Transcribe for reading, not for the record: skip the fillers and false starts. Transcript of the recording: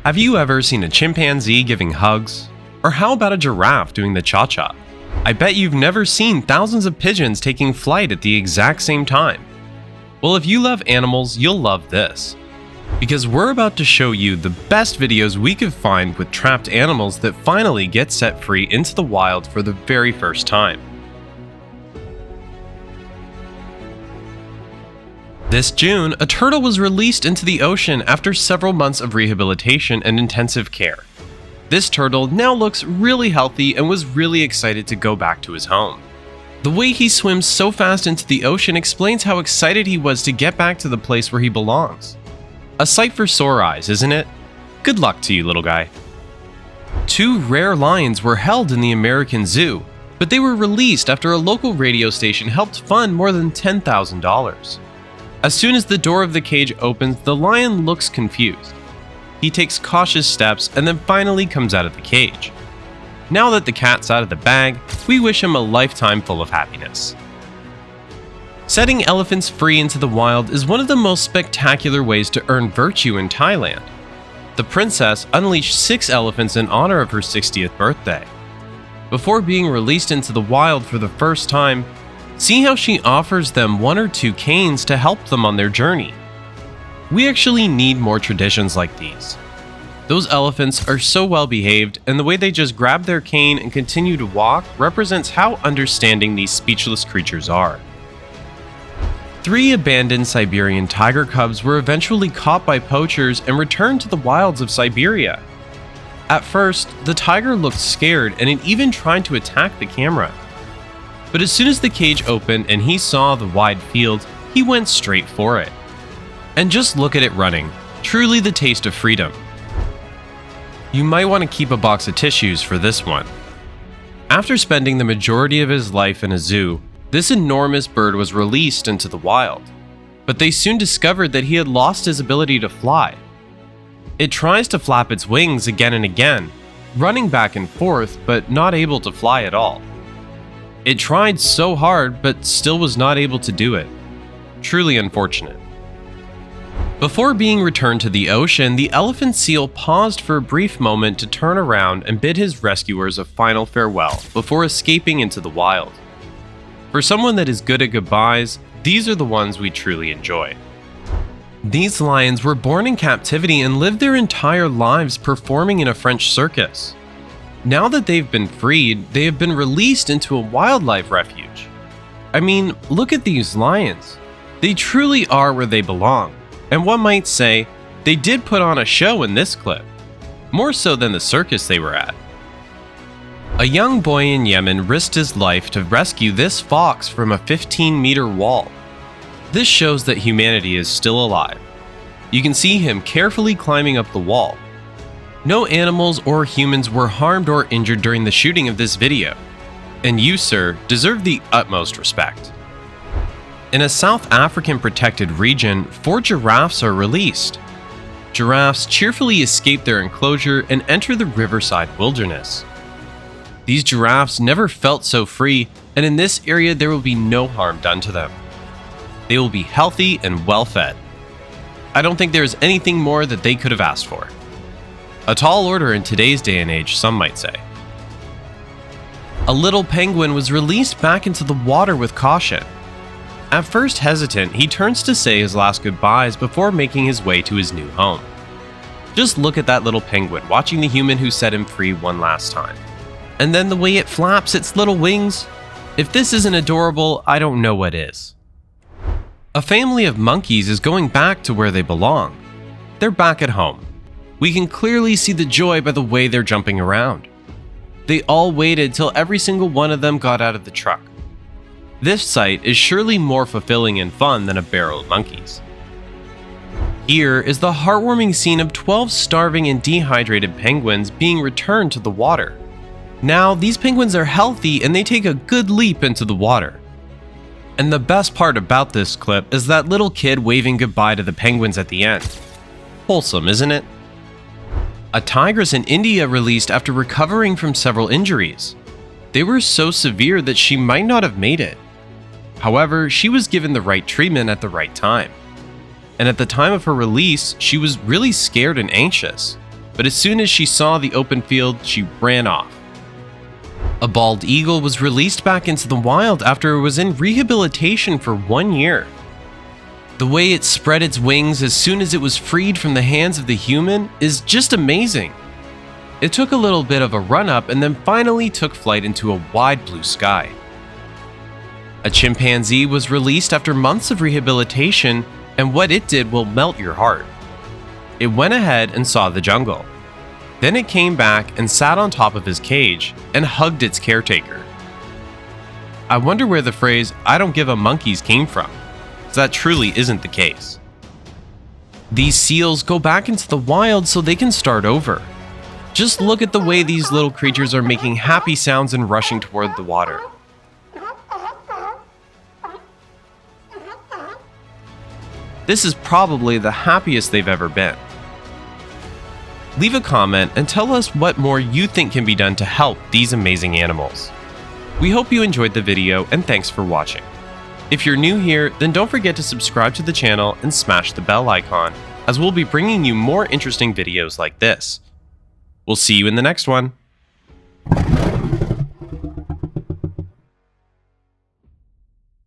Have you ever seen a chimpanzee giving hugs? Or how about a giraffe doing the cha-cha? I bet you've never seen thousands of pigeons taking flight at the exact same time. Well, if you love animals, you'll love this. Because we're about to show you the best videos we could find with trapped animals that finally get set free into the wild for the very first time. This June, a turtle was released into the ocean after several months of rehabilitation and intensive care. This turtle now looks really healthy and was really excited to go back to his home. The way he swims so fast into the ocean explains how excited he was to get back to the place where he belongs. A sight for sore eyes, isn't it? Good luck to you, little guy. 2 rare lions were held in the American Zoo, but they were released after a local radio station helped fund more than $10,000. As soon as the door of the cage opens, the lion looks confused. He takes cautious steps and then finally comes out of the cage. Now that the cat's out of the bag, we wish him a lifetime full of happiness. Setting elephants free into the wild is one of the most spectacular ways to earn virtue in Thailand. The princess unleashed 6 elephants in honor of her 60th birthday. Before being released into the wild for the first time, see how she offers them 1 or 2 canes to help them on their journey. We actually need more traditions like these. Those elephants are so well behaved, and the way they just grab their cane and continue to walk represents how understanding these speechless creatures are. 3 abandoned Siberian tiger cubs were eventually caught by poachers and returned to the wilds of Siberia. At first, the tiger looked scared and it even tried to attack the camera. But as soon as the cage opened and he saw the wide field, he went straight for it. And just look at it running, truly the taste of freedom. You might want to keep a box of tissues for this one. After spending the majority of his life in a zoo, this enormous bird was released into the wild. But they soon discovered that he had lost his ability to fly. It tries to flap its wings again and again, running back and forth, but not able to fly at all. It tried so hard, but still was not able to do it. Truly unfortunate. Before being returned to the ocean, the elephant seal paused for a brief moment to turn around and bid his rescuers a final farewell before escaping into the wild. For someone that is good at goodbyes, these are the ones we truly enjoy. These lions were born in captivity and lived their entire lives performing in a French circus. Now that they've been freed, they have been released into a wildlife refuge. I mean, look at these lions. They truly are where they belong, and one might say, they did put on a show in this clip, more so than the circus they were at. A young boy in Yemen risked his life to rescue this fox from a 15-meter wall. This shows that humanity is still alive. You can see him carefully climbing up the wall. No animals or humans were harmed or injured during the shooting of this video, and you, sir, deserve the utmost respect. In a South African protected region, 4 giraffes are released. Giraffes cheerfully escape their enclosure and enter the riverside wilderness. These giraffes never felt so free, and in this area there will be no harm done to them. They will be healthy and well fed. I don't think there is anything more that they could have asked for. A tall order in today's day and age, some might say. A little penguin was released back into the water with caution. At first hesitant, he turns to say his last goodbyes before making his way to his new home. Just look at that little penguin watching the human who set him free one last time. And then the way it flaps its little wings. If this isn't adorable, I don't know what is. A family of monkeys is going back to where they belong. They're back at home. We can clearly see the joy by the way they're jumping around. They all waited till every single one of them got out of the truck. This sight is surely more fulfilling and fun than a barrel of monkeys. Here is the heartwarming scene of 12 starving and dehydrated penguins being returned to the water. Now, these penguins are healthy and they take a good leap into the water. And the best part about this clip is that little kid waving goodbye to the penguins at the end. Wholesome, isn't it? A tigress in India released after recovering from several injuries. They were so severe that she might not have made it. However, she was given the right treatment at the right time. And at the time of her release, she was really scared and anxious. but as soon as she saw the open field, she ran off. A bald eagle was released back into the wild after it was in rehabilitation for 1 year. The way it spread its wings as soon as it was freed from the hands of the human is just amazing. It took a little bit of a run-up and then finally took flight into a wide blue sky. A chimpanzee was released after months of rehabilitation, and what it did will melt your heart. It went ahead and saw the jungle. Then it came back and sat on top of his cage and hugged its caretaker. I wonder where the phrase, "I don't give a monkeys" came from, as that truly isn't the case. These seals go back into the wild so they can start over. Just look at the way these little creatures are making happy sounds and rushing toward the water. This is probably the happiest they've ever been. Leave a comment and tell us what more you think can be done to help these amazing animals. We hope you enjoyed the video and thanks for watching. If you're new here, then don't forget to subscribe to the channel and smash the bell icon, as we'll be bringing you more interesting videos like this. We'll see you in the next one.